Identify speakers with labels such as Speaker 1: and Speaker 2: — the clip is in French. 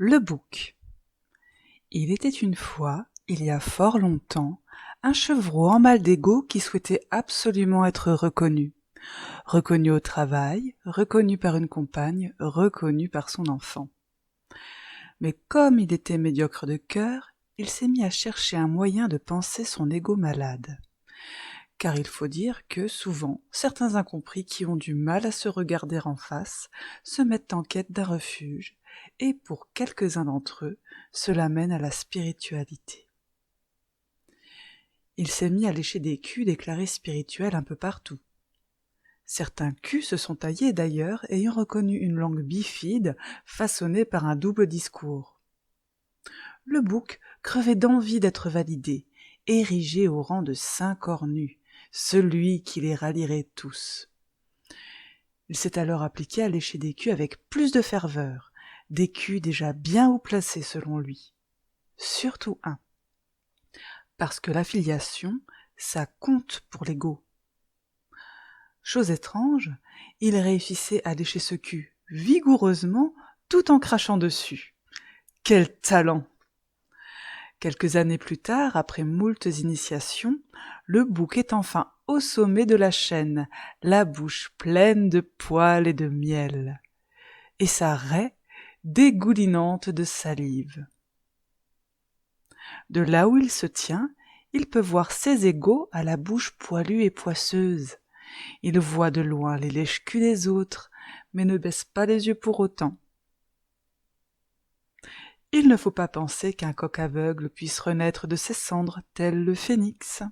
Speaker 1: Le bouc. Il était une fois, il y a fort longtemps, un chevreau en mal d'égo qui souhaitait absolument être reconnu. Reconnu au travail, reconnu par une compagne, reconnu par son enfant. Mais comme il était médiocre de cœur, il s'est mis à chercher un moyen de panser son égo malade. Car il faut dire que, souvent, certains incompris qui ont du mal à se regarder en face se mettent en quête d'un refuge, et pour quelques-uns d'entre eux, cela mène à la spiritualité. Il s'est mis à lécher des culs déclarés spirituels un peu partout. Certains culs se sont taillés d'ailleurs, ayant reconnu une langue bifide façonnée par un double discours. Le bouc crevait d'envie d'être validé, érigé au rang de saint cornu, celui qui les rallierait tous. Il s'est alors appliqué à lécher des culs avec plus de ferveur, des culs déjà bien haut placés selon lui. Surtout un. Parce que l'affiliation, ça compte pour l'ego. Chose étrange, il réussissait à lécher ce cul vigoureusement tout en crachant dessus. Quel talent! Quelques années plus tard, après moultes initiations, le bouc est enfin au sommet de la chaîne, la bouche pleine de poils et de miel, et sa raie dégoulinante de salive. De là où il se tient, il peut voir ses égaux à la bouche poilue et poisseuse. Il voit de loin les lèche-culs des autres, mais ne baisse pas les yeux pour autant. Il ne faut pas penser qu'un coq aveugle puisse renaître de ses cendres tel le phénix.